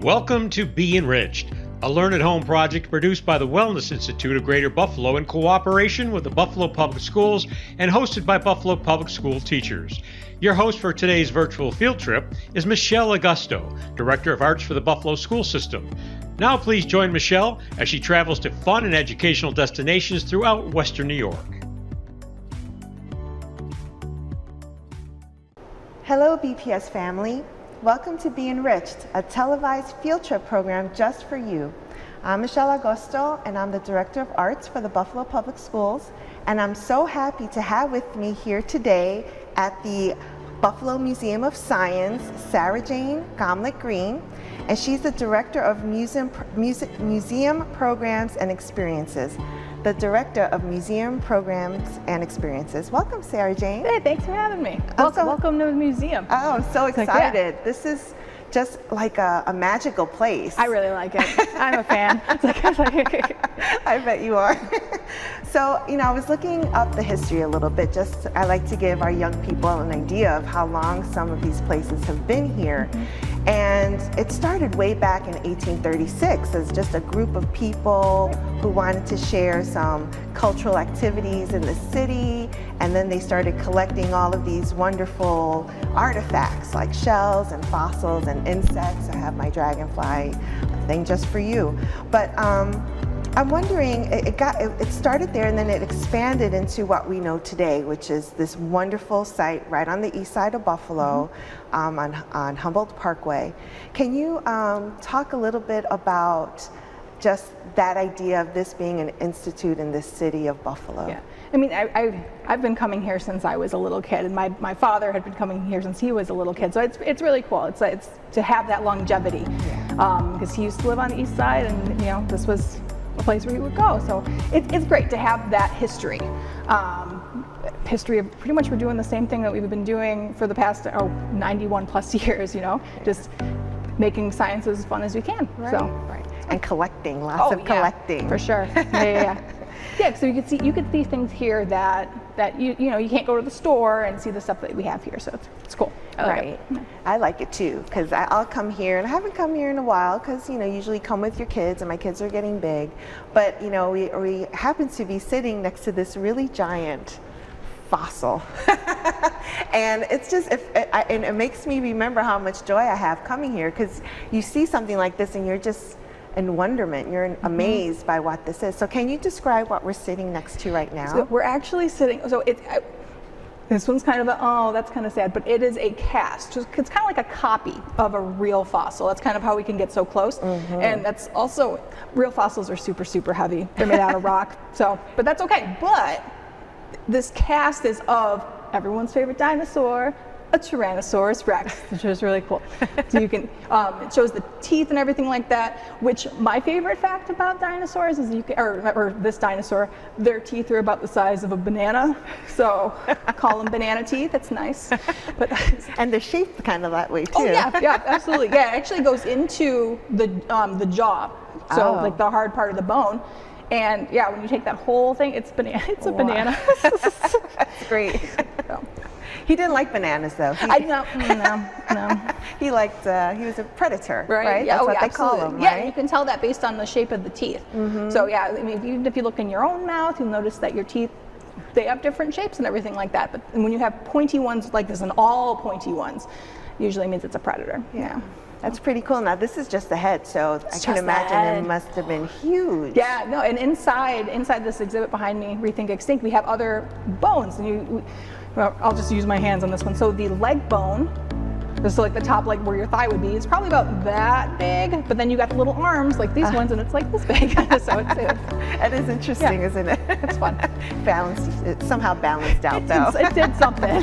Welcome to BeEnriched, a learn-at-home project produced by the Wellness Institute of Greater Buffalo in cooperation with the Buffalo Public Schools and hosted by Buffalo Public School teachers. Your host for today's virtual field trip is Michele Agosto, Director of Arts for the Buffalo School System. Now please join Michele as she travels to fun and educational destinations throughout Western New York. Hello BPS family. Welcome to BeEnriched, a televised field trip program just for you. I'm Michele Agosto and I'm the Director of Arts for the Buffalo Public Schools, and I'm so happy to have with me here today at the Buffalo Museum of Science, SaraJane Gomlak-Green, and she's the Director of Museum Programs and Experiences. The Director of Museum Programs and Experiences. Welcome, SaraJane. Hey, thanks for having me. Welcome to the museum. Oh, I'm so excited. This is just like a magical place. I really like it. I'm a fan. I bet you are. So, I was looking up the history a little bit. I like to give our young people an idea of how long some of these places have been here. And it started way back in 1836 as just a group of people who wanted to share some cultural activities in the city, and then they started collecting all of these wonderful artifacts like shells and fossils and insects. I have my dragonfly thing just for you. But I'm wondering, it started there and then it expanded into what we know today, which is this wonderful site right on the east side of Buffalo, on Humboldt Parkway. Can you talk a little bit about just that idea of this being an institute in this city of Buffalo? Yeah, I mean, I've been coming here since I was a little kid, and my father had been coming here since he was a little kid. So it's really cool. It's to have that longevity, because he used to live on the east side, and this was a place where he would go. So it's great to have that history. History of pretty much we're doing the same thing that we've been doing for the past 91 plus years. Just making science as fun as we can. Right. So. Right. And collecting, lots of collecting. For sure. Yeah, so you could see things here that you can't go to the store and see the stuff that we have here. So it's cool. I like it too, because I'll come here, and I haven't come here in a while because usually come with your kids, and my kids are getting big. But we happen to be sitting next to this really giant fossil, and it's just and it makes me remember how much joy I have coming here, because you see something like this and you're just in wonderment, you're amazed by what this is. So can you describe what we're sitting next to right now? So we're actually sitting, this one's kind of that's kind of sad, but it is a cast. It's kind of like a copy of a real fossil. That's kind of how we can get so close. And that's also, real fossils are super, super heavy. They're made out of rock, but that's okay. But this cast is of everyone's favorite dinosaur, a Tyrannosaurus Rex, which is really cool. So you can, it shows the teeth and everything like that, which my favorite fact about dinosaurs is or this dinosaur, their teeth are about the size of a banana. So call them banana teeth, it's nice. But and they're shaped kind of that way too. Oh yeah, absolutely. Yeah, it actually goes into the jaw. So like the hard part of the bone. And yeah, when you take that whole thing, it's banana. It's a banana. That's great. So. He didn't like bananas though. No. He liked, he was a predator, right? Yeah, That's what they call him, right? Yeah, you can tell that based on the shape of the teeth. So yeah, I mean, even if you look in your own mouth, you'll notice that your teeth, they have different shapes and everything like that. But when you have pointy ones like this, and all pointy ones, usually means it's a predator. Yeah. That's pretty cool. Now this is just the head, so I can imagine it must have been huge. Yeah, no, and inside this exhibit behind me, Rethink Extinct, we have other bones. And well, I'll just use my hands on this one. So the leg bone, so like the top, like where your thigh would be, it's probably about that big, but then you got the little arms like these ones, and it's like this big. So it is interesting, isn't it? It's fun. It somehow balanced out though. It did something.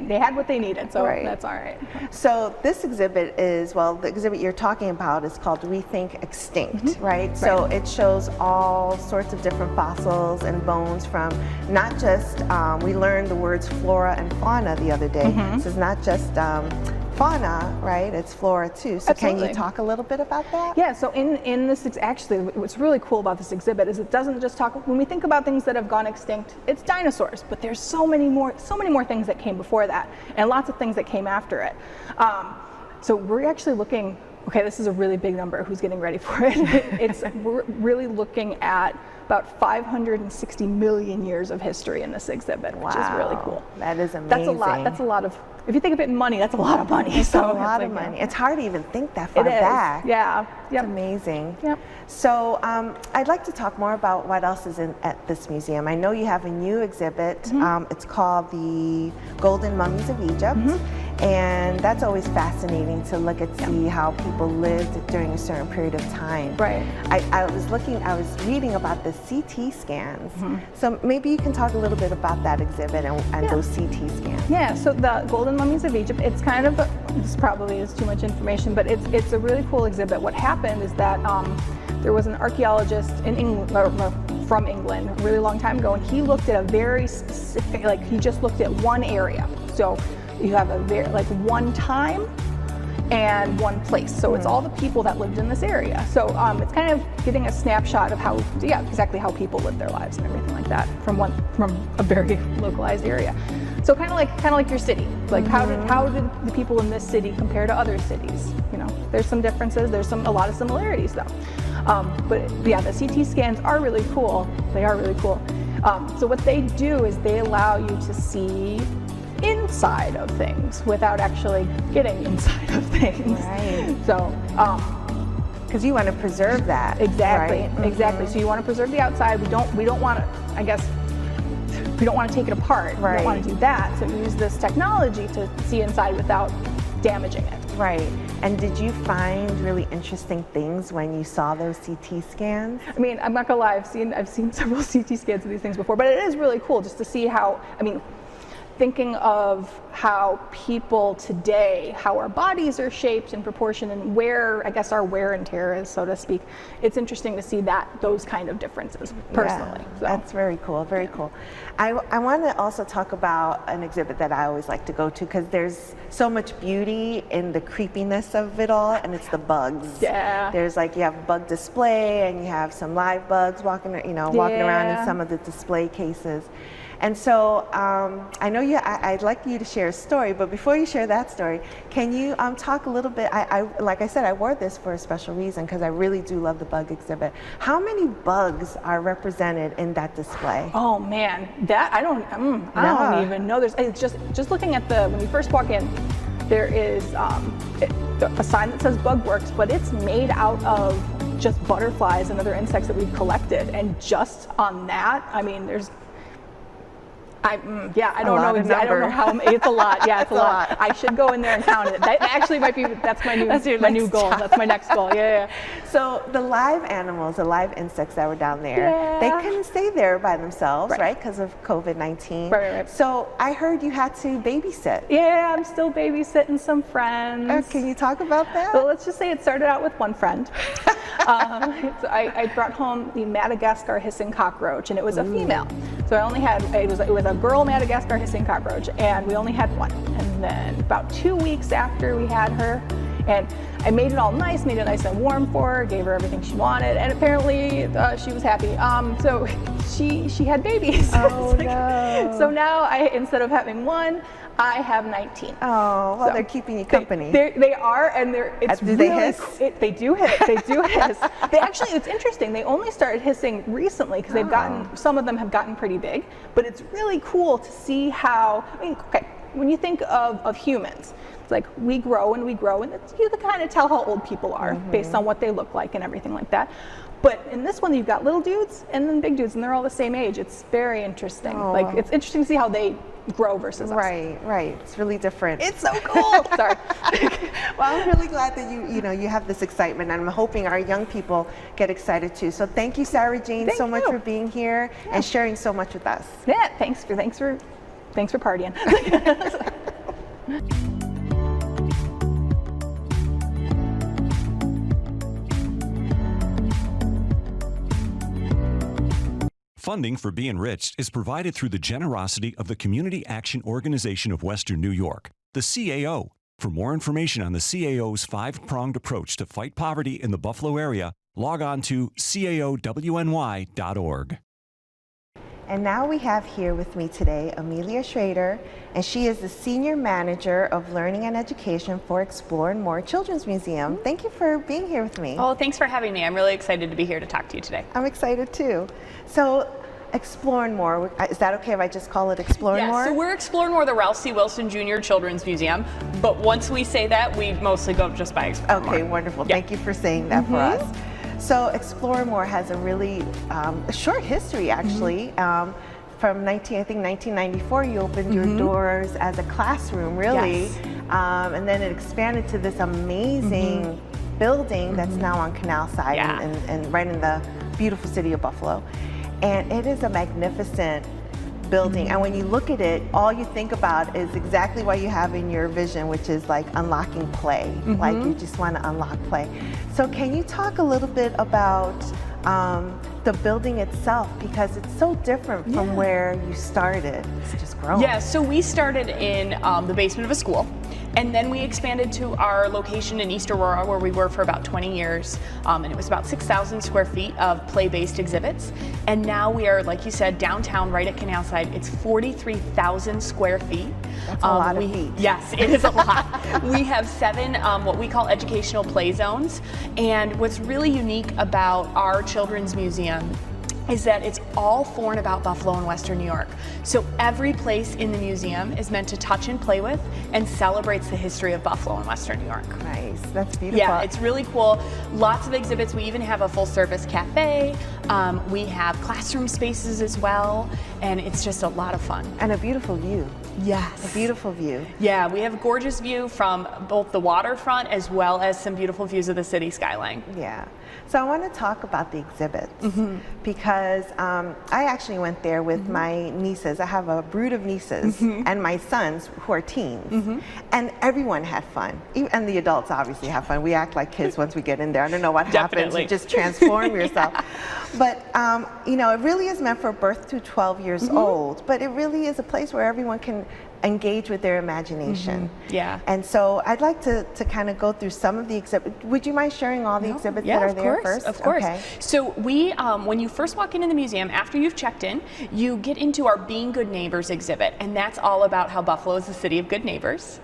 They had what they needed, so that's all right. So this exhibit is, the exhibit you're talking about is called Rethink Extinct, right? So it shows all sorts of different fossils and bones from not just, we learned the words flora and fauna the other day. So it's not just fauna, right? It's flora too. So Absolutely. Can you talk a little bit about that? Yeah, so in this, actually what's really cool about this exhibit is it doesn't just talk, when we think about things that have gone extinct, it's dinosaurs, but there's so many more things that came before that, and lots of things that came after it. So we're actually looking, okay, this is a really big number, who's getting ready for it? We're really looking at about 560 million years of history in this exhibit, which is really cool. That is amazing. That's a lot of, if you think of it in money, that's a lot of money. It's a lot of money. It's hard to even think that far back. Yeah. It's amazing. Yep. So I'd like to talk more about what else is at this museum. I know you have a new exhibit. It's called the Golden Mummies of Egypt. And that's always fascinating to look at, see how people lived during a certain period of time. Right. I was reading about the CT scans. So maybe you can talk a little bit about that exhibit and those CT scans. Yeah, so the Golden Mummies of Egypt, it's kind of, this probably is too much information, but it's a really cool exhibit. What happened is that there was an archaeologist in England, from England, a really long time ago, and he looked at a very specific, like he just looked at one area. So you have a very, like one time and one place. So it's all the people that lived in this area. So it's kind of getting a snapshot of how, exactly how people live their lives and everything like that from a very localized area. So kind of like your city. Like how did the people in this city compare to other cities? You know, there's some differences. There's a lot of similarities though. But yeah, the CT scans are really cool. They are really cool. So what they do is they allow you to see inside of things without actually getting inside of things. Right. So, because you want to preserve that. Exactly. Right? Exactly. So you want to preserve the outside. We don't want to, I guess, we don't want to take it apart. Right. We don't want to do that. So we use this technology to see inside without damaging it. Right. And did you find really interesting things when you saw those CT scans? I mean, I'm not gonna lie, I've seen several CT scans of these things before, but it is really cool just to see how, I mean, thinking of how people today, how our bodies are shaped in proportion and where, I guess, our wear and tear is, so to speak. It's interesting to see those kind of differences personally. Yeah, so. That's very cool, very cool. I want to also talk about an exhibit that I always like to go to because there's so much beauty in the creepiness of it all, and it's the bugs. Yeah. There's like, you have a bug display and you have some live bugs walking around in some of the display cases. And so I know I'd like you to share a story, but before you share that story, can you talk a little bit, like I said, I wore this for a special reason because I really do love the bug exhibit. How many bugs are represented in that display? Oh man, that I don't even know. It's just looking at when you first walk in, there is a sign that says Bug Works, but it's made out of just butterflies and other insects that we've collected. And just on that, I mean, I don't know exactly. I don't know how. It's a lot. Yeah, it's a lot. I should go in there and count it. That actually might be. That's my new goal. That's my next goal. Yeah. So the live animals, the live insects that were down there, they couldn't stay there by themselves, right? Because of COVID-19. Right. So I heard you had to babysit. Yeah, I'm still babysitting some friends. Can you talk about that? Well, let's just say it started out with one friend. I brought home the Madagascar hissing cockroach, and it was a female. So I only had it was a girl Madagascar hissing cockroach, and we only had one. And then about 2 weeks after we had her, and I made it all nice, made it nice and warm for her, gave her everything she wanted, and apparently she was happy. So she had babies. Oh no! So now instead of having one, I have 19. Oh, well, they're keeping you company. They are, and it's do really they hiss? They do hiss. They do hiss. They actually, it's interesting. They only started hissing recently because some of them have gotten pretty big. But it's really cool to see how. I mean, okay, when you think of humans, it's like we grow, and you can kind of tell how old people are based on what they look like and everything like that. But in this one, you've got little dudes and then big dudes, and they're all the same age. It's very interesting. Oh. Like, it's interesting to see how they grow versus us. Right. It's really different. It's so cool. Sorry. Well, I'm really glad that you have this excitement, and I'm hoping our young people get excited too. So thank you, SaraJane, so much for being here and sharing so much with us. Yeah, thanks for partying. Funding for BeEnriched is provided through the generosity of the Community Action Organization of Western New York, the CAO. For more information on the CAO's 5-pronged approach to fight poverty in the Buffalo area, log on to caowny.org. And now we have here with me today Amelia Schrader, and she is the Senior Manager of Learning and Education for Explore and More Children's Museum. Thank you for being here with me. Oh, thanks for having me. I'm really excited to be here to talk to you today. I'm excited too. So, Explore and More, is that okay if I just call it Explore and More? So we're Explore and More, the Ralph C. Wilson Jr. Children's Museum, but once we say that, we mostly go just by Explore and More. Okay, wonderful. Yeah. Thank you for saying that for us. So Explore and More has a really a short history, actually. From 1994, you opened your doors as a classroom, really, Yes. And then it expanded to this amazing building that's now on Canal Side Yeah. and right in the beautiful city of Buffalo. And it is a magnificent building, and when you look at it, all you think about is exactly what you have in your vision, which is like unlocking play. Like you just want to unlock play. So can you talk a little bit about the building itself, because it's so different from where you started? It's just grown. Yeah, so we started in the basement of a school, and then we expanded to our location in East Aurora, where we were for about 20 years, and it was about 6,000 square feet of play-based exhibits. And now we are, like you said, downtown, right at Canal Side. It's 43,000 square feet. That's a lot of feet. Yes, it is a lot. We have 7 what we call educational play zones, and what's really unique about our children's museum is that it's all for and about Buffalo and Western New York. So every place in the museum is meant to touch and play with and celebrates the history of Buffalo and Western New York. Nice, that's beautiful. Yeah, it's really cool. Lots of exhibits. We even have a full service cafe. We have classroom spaces as well, and it's just a lot of fun. And a beautiful view. Yes. A beautiful view. Yeah, we have a gorgeous view from both the waterfront as well as some beautiful views of the city skyline. Yeah. So I want to talk about the exhibits because I actually went there with my nieces. I have a brood of nieces and my sons who are teens, and everyone had fun. And the adults obviously have fun. We act like kids once we get in there. I don't know what happens. You just transform yourself. But you know, it really is meant for birth to 12 years old. But it really is a place where everyone can engage with their imagination. Yeah. And so I'd like to kind of go through some of the exhibits. Would you mind sharing all the exhibits that are there first? Of course. Okay. So we, when you first walk into the museum, after you've checked in, you get into our Being Good Neighbors exhibit, and that's all about how Buffalo is the city of good neighbors.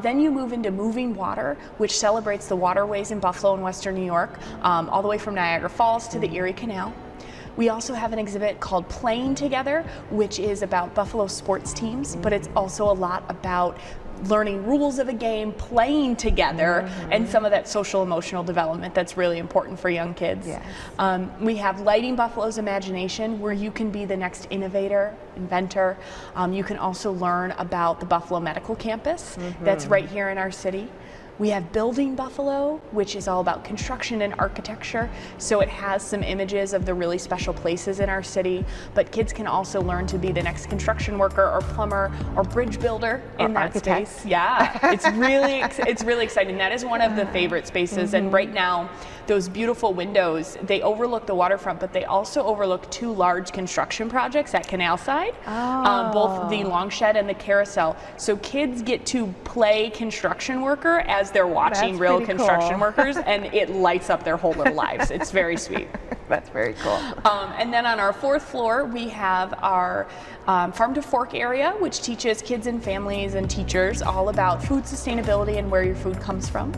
Then you move into Moving Water, which celebrates the waterways in Buffalo and Western New York, all the way from Niagara Falls to the Erie Canal. We also have an exhibit called Playing Together, which is about Buffalo sports teams, but it's also a lot about learning rules of a game, playing together, and some of that social emotional development that's really important for young kids. Yes. We have Lighting Buffalo's Imagination, where you can be the next innovator, inventor. You can also learn about the Buffalo Medical Campus that's right here in our city. We have Building Buffalo, which is all about construction and architecture. So it has some images of the really special places in our city, but kids can also learn to be the next construction worker or plumber or bridge builder in that architect. space. Yeah, it's really exciting. That is one of the favorite spaces. And right now, those beautiful windows, they overlook the waterfront, but they also overlook 2 large construction projects at Canal Side, both the Long Shed and the Carousel. So kids get to play construction worker as they're watching That's real pretty construction cool. workers, and it lights up their whole little lives. It's very sweet. That's very cool. And then on our 4th floor, we have our Farm to Fork area, which teaches kids and families and teachers all about food sustainability and where your food comes from.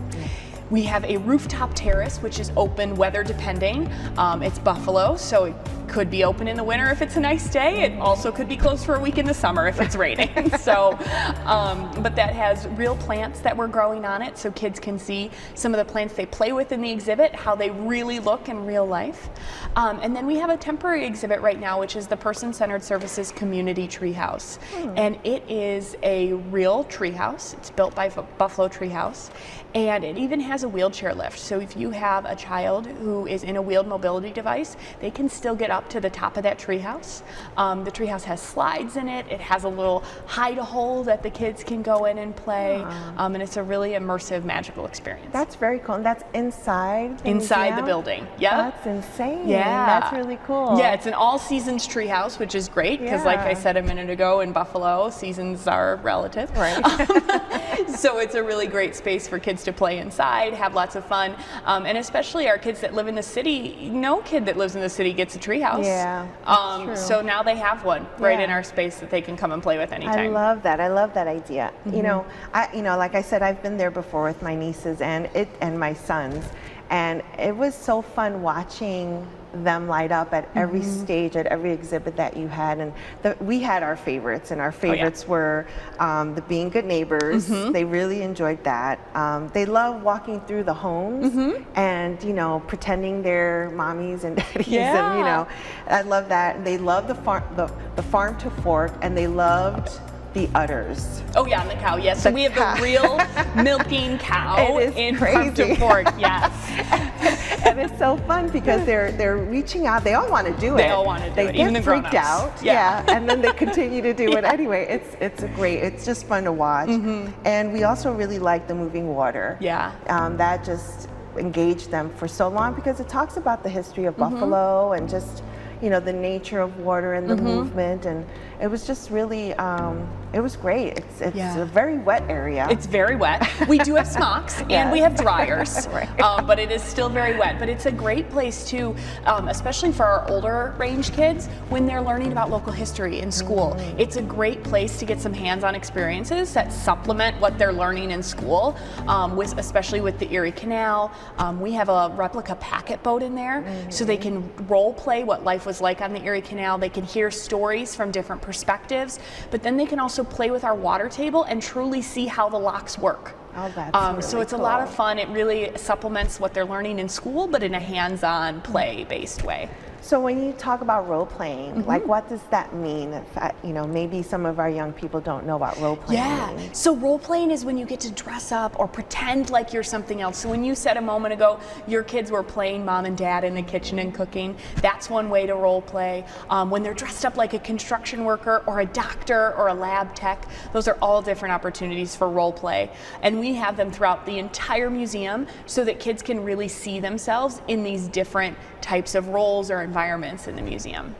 We have a rooftop terrace, which is open weather depending. It's Buffalo, so it could be open in the winter if it's a nice day. It also could be closed for a week in the summer if it's raining. So, but that has real plants that we're growing on it, so kids can see some of the plants they play with in the exhibit, how they really look in real life. And then we have a temporary exhibit right now, which is the Person-Centered Services Community Treehouse. And it is a real treehouse. It's built by Buffalo Treehouse. And it even has a wheelchair lift. So if you have a child who is in a wheeled mobility device, they can still get up to the top of that treehouse. The treehouse has slides in it. It has a little hide-a-hole that the kids can go in and play. And it's a really immersive, magical experience. That's very cool. And that's inside the Inside museum? the building. Yeah. That's insane. Yeah. That's really cool. Yeah, it's an all-seasons treehouse, which is great because, like I Yeah. said a minute ago, in Buffalo, seasons are relative. Right. So it's a really great space for kids to play inside, have lots of fun, and especially our kids that live in the city. No kid that lives in the city gets a treehouse. Yeah, that's true. So now they have one right in our space that they can come and play with anytime. I love that. I love that idea. You know, like I said, I've been there before with my nieces and my sons, and it was so fun watching them light up at every stage, at every exhibit that you had. And we had our favorites, and our favorites were the Being Good Neighbors. They really enjoyed that. They love walking through the homes and, you know, pretending they're mommies and daddies. And, you know, I love that. They love the farm to fork, and they loved the udders. Oh yeah, and the cow, yes. So we have the real milking cow in Farm to Fork, yes. And it's so fun because they're reaching out. They all want to do it. They all want to do it, even the grown-ups. They get freaked out, yeah, and then they continue to do it anyway. It's just fun to watch. And we also really like the moving water. Yeah. That just engaged them for so long because it talks about the history of Buffalo and just, you know, the nature of water and the movement, and it was just really, it was great. It's a very wet area. It's very wet. We do have smocks and we have dryers, but it is still very wet. But it's a great place too, especially for our older range kids when they're learning about local history in school. It's a great place to get some hands-on experiences that supplement what they're learning in school, especially with the Erie Canal. We have a replica packet boat in there, so they can role play what life was like on the Erie Canal. They can hear stories from different perspectives, but then they can also play with our water table and truly see how the locks work. Oh, that's really so it's cool. a lot of fun. It really supplements what they're learning in school, but in a hands-on, play-based way. So when you talk about role playing, like what does that mean? You know, maybe some of our young people don't know what role playing means. So role playing is when you get to dress up or pretend like you're something else. So when you said a moment ago, your kids were playing mom and dad in the kitchen and cooking, that's one way to role play. When they're dressed up like a construction worker or a doctor or a lab tech, those are all different opportunities for role play. And we have them throughout the entire museum so that kids can really see themselves in these different types of roles or environments in the museum.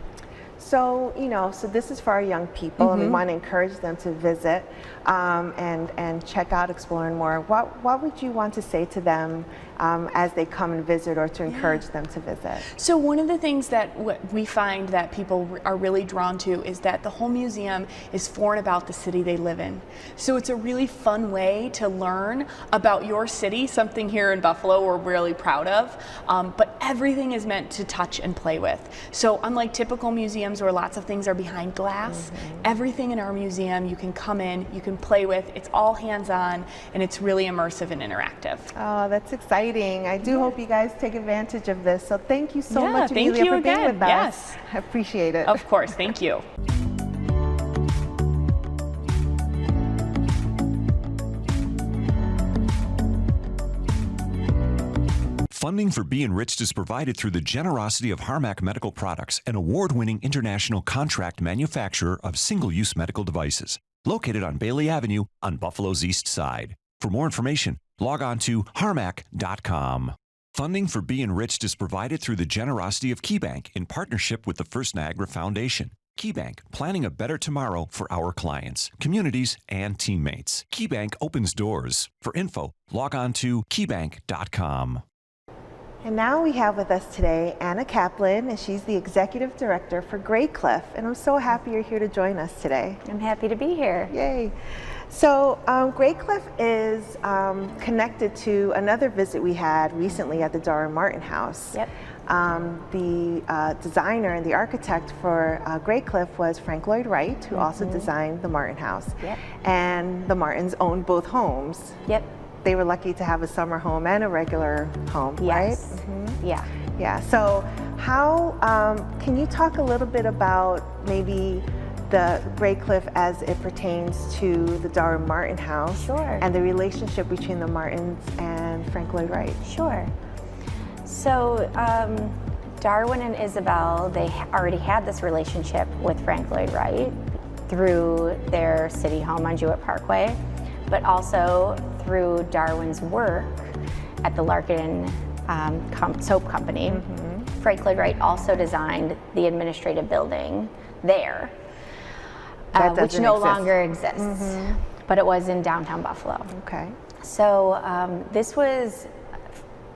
So, you know, so this is for our young people, and we want to encourage them to visit and check out, explore more. What would you want to say to them as they come and visit, or to encourage them to visit? So one of the things that we find that people are really drawn to is that the whole museum is for and about the city they live in. So it's a really fun way to learn about your city, something here in Buffalo we're really proud of, but everything is meant to touch and play with. So unlike typical museums where lots of things are behind glass, everything in our museum you can come in, you can play with, it's all hands-on, and it's really immersive and interactive. Oh, that's exciting. I do hope you guys take advantage of this. So thank you so much, thank Amelia, you for being again. with us. Yes. I appreciate it. Of course, thank you. Funding for BeEnriched is provided through the generosity of Harmac Medical Products, an award-winning international contract manufacturer of single-use medical devices, located on Bailey Avenue on Buffalo's east side. For more information, log on to harmac.com. Funding for BeEnriched is provided through the generosity of KeyBank in partnership with the First Niagara Foundation. KeyBank, planning a better tomorrow for our clients, communities, and teammates. KeyBank opens doors. For info, log on to keybank.com. And now we have with us today Anna Kaplan, and she's the Executive Director for Graycliff. And I'm so happy you're here to join us today. I'm happy to be here. Yay. So Graycliff is connected to another visit we had recently at the Darwin Martin House. Yep. The designer and the architect for Graycliff was Lloyd Wright, who also designed the Martin House. Yep. And the Martins owned both homes. Yep. They were lucky to have a summer home and a regular home, Yes. right? Yeah. Yeah. So how, can you talk a little bit about maybe the Graycliff as it pertains to the Darwin Martin House? Sure. And the relationship between the Martins and Lloyd Wright? Sure. So Darwin and Isabel, they already had this relationship with Lloyd Wright through their city home on Jewett Parkway, but also through Darwin's work at the Larkin Soap Company. Lloyd Wright also designed the administrative building there, which no longer exists. but it was in downtown Buffalo. Okay. So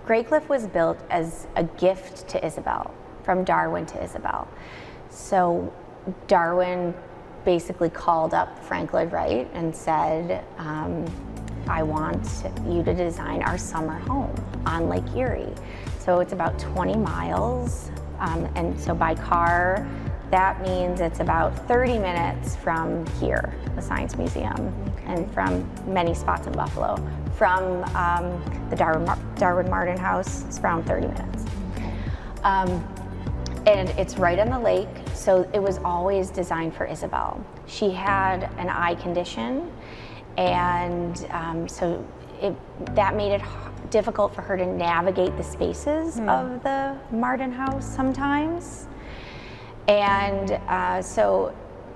Graycliff was built as a gift to Isabel, from Darwin to Isabel. So Darwin basically called up Frank Lloyd Wright and said, I want you to design our summer home on Lake Erie. So it's about 20 miles, and so by car, that means it's about 30 minutes from here, the Science Museum, and from many spots in Buffalo. From the Darwin Martin House, it's around 30 minutes. And it's right on the lake, so it was always designed for Isabel. She had an eye condition, and so that made it difficult for her to navigate the spaces of the Martin House sometimes. And so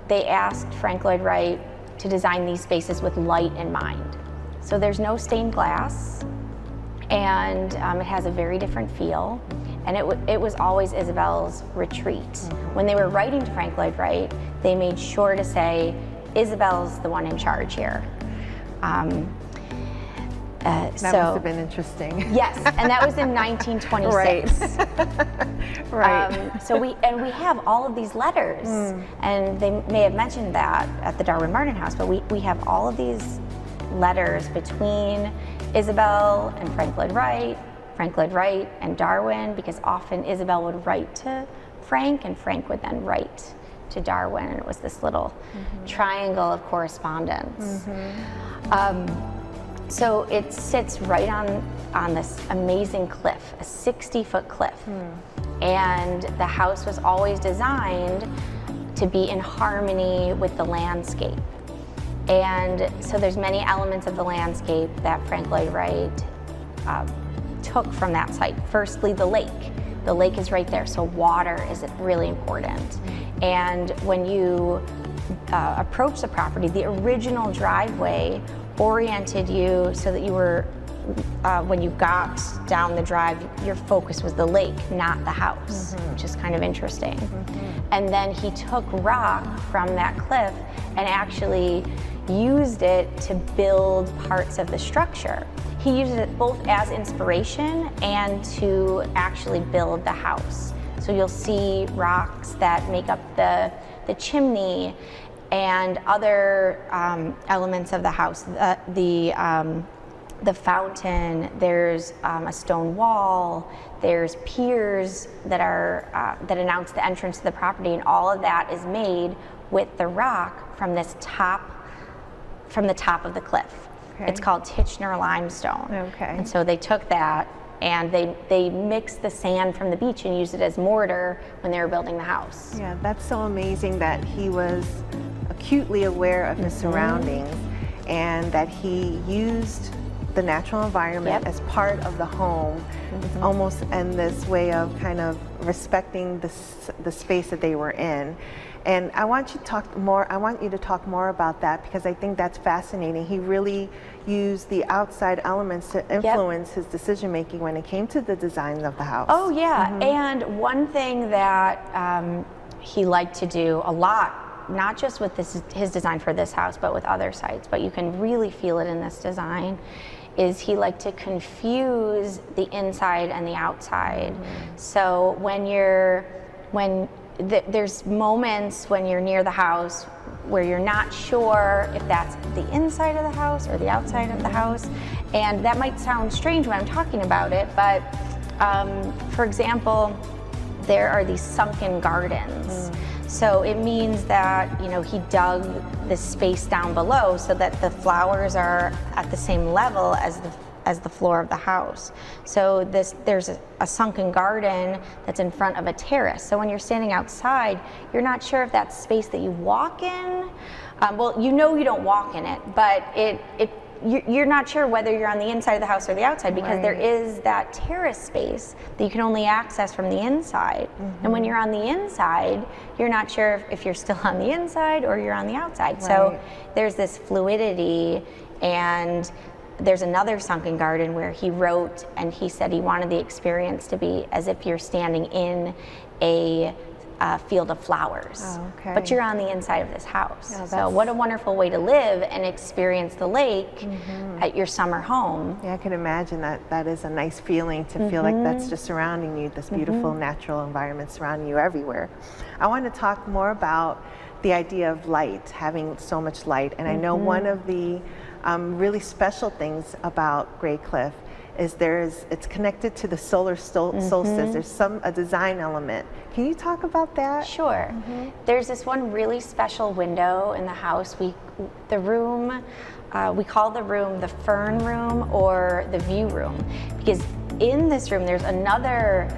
they asked Frank Lloyd Wright to design these spaces with light in mind. So there's no stained glass, and it has a very different feel. And it was always Isabel's retreat. When they were writing to Frank Lloyd Wright, they made sure to say, Isabel's the one in charge here. That must have been interesting. Yes, and that was in 1926. Right. So we have all of these letters, and they may have mentioned that at the Darwin Martin House, but we have all of these letters between Isabel and Frank Lloyd Wright and Darwin, because often Isabel would write to Frank, and Frank would then write to Darwin, and it was this little triangle of correspondence. So it sits right on this amazing cliff, a 60-foot cliff. And the house was always designed to be in harmony with the landscape. And so there's many elements of the landscape that Frank Lloyd Wright took from that site. Firstly, the lake. The lake is right there, so water is really important. And when you approach the property, the original driveway oriented you so that you were, when you got down the drive, your focus was the lake, not the house, which is kind of interesting. And then he took rock from that cliff and actually used it to build parts of the structure. He used it both as inspiration and to actually build the house. So you'll see rocks that make up the chimney and other elements of the house. The fountain, there's a stone wall, there's piers that are that announce the entrance to the property, and all of that is made with the rock from the top of the cliff. Okay. It's called Tichenor limestone. Okay. And so they took that and they mixed the sand from the beach and used it as mortar when they were building the house. Yeah, that's so amazing that he was acutely aware of his surroundings and that he used the natural environment as part of the home, almost in this way of kind of respecting the space that they were in. And I want you to talk more about that, because I think that's fascinating. He really used the outside elements to influence his decision making when it came to the design of the house. Oh yeah, and one thing that he liked to do a lot, not just with his design for this house, but with other sites, but you can really feel it in this design, is he liked to confuse the inside and the outside. So there's moments when you're near the house where you're not sure if that's the inside of the house or the outside of the house. And that might sound strange when I'm talking about it, but for example, there are these sunken gardens. So it means that, he dug the space down below so that the flowers are at the same level as the floor of the house. So there's a sunken garden that's in front of a terrace. So when you're standing outside, you're not sure if that's space that you walk in. Well, you don't walk in it, but you're not sure whether you're on the inside of the house or the outside, because there is that terrace space that you can only access from the inside. And when you're on the inside, you're not sure if you're still on the inside or you're on the outside. So there's this fluidity. And there's another sunken garden where he wrote, and he said he wanted the experience to be as if you're standing in a field of flowers. Oh, okay. But you're on the inside of this house. Yeah, so what a wonderful way to live and experience the lake at your summer home. Yeah, I can imagine that is a nice feeling to feel like that's just surrounding you, this beautiful natural environment surrounding you everywhere. I want to talk more about the idea of light, having so much light. And I know one of the really special things about Graycliff is it's connected to the solar solstice. There's a design element. Can you talk about that? Sure. There's this one really special window in the house. We call the room the fern room or the view room, because in this room there's another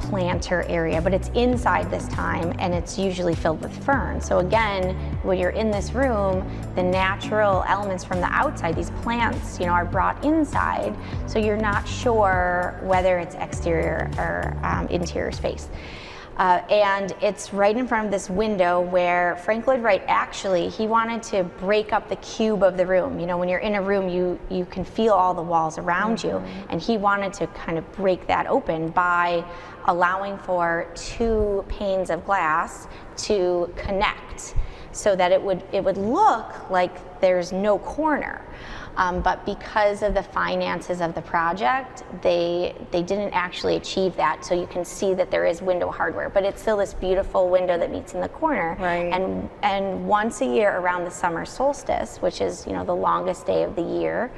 planter area, but it's inside this time, and it's usually filled with fern. So again, when you're in this room, the natural elements from the outside, these plants, are brought inside, so you're not sure whether it's exterior or interior space. And it's right in front of this window where Frank Lloyd Wright he wanted to break up the cube of the room. When you're in a room, you can feel all the walls around you, and he wanted to kind of break that open by allowing for 2 panes of glass to connect, so that it would look like there's no corner. But because of the finances of the project, they didn't actually achieve that. So you can see that there is window hardware, but it's still this beautiful window that meets in the corner. Right. And once a year around the summer solstice, which is the longest day of the year,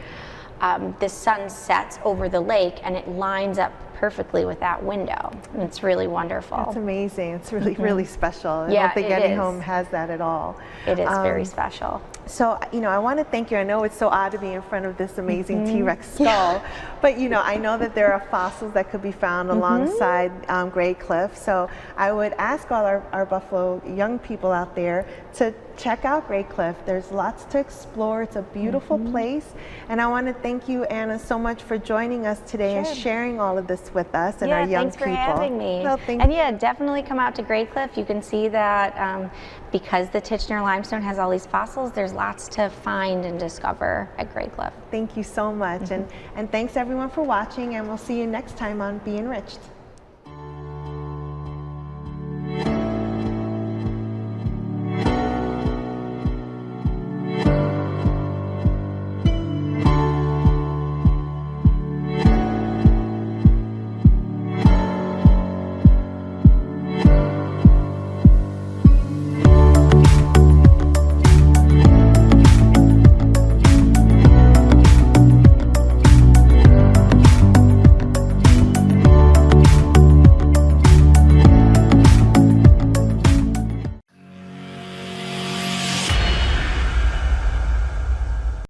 the sun sets over the lake and it lines up perfectly with that window. And it's really wonderful. That's amazing. It's really, really special. I Yeah, don't think any home has that at all. It is very special. So, I want to thank you. I know it's so odd to be in front of this amazing T-Rex skull, but I know that there are fossils that could be found alongside Graycliff. So I would ask all our Buffalo young people out there to check out Graycliff. There's lots to explore. It's a beautiful place. And I want to thank you, Anna, so much for joining us today and sharing all of this with us and our young people. Thanks for having me. No, thank and you. yeah, definitely come out to Graycliff. You can see that because the Tichenor limestone has all these fossils, there's lots to find and discover at Graycliff. Thank you so much. And thanks everyone for watching, and we'll see you next time on BeEnriched.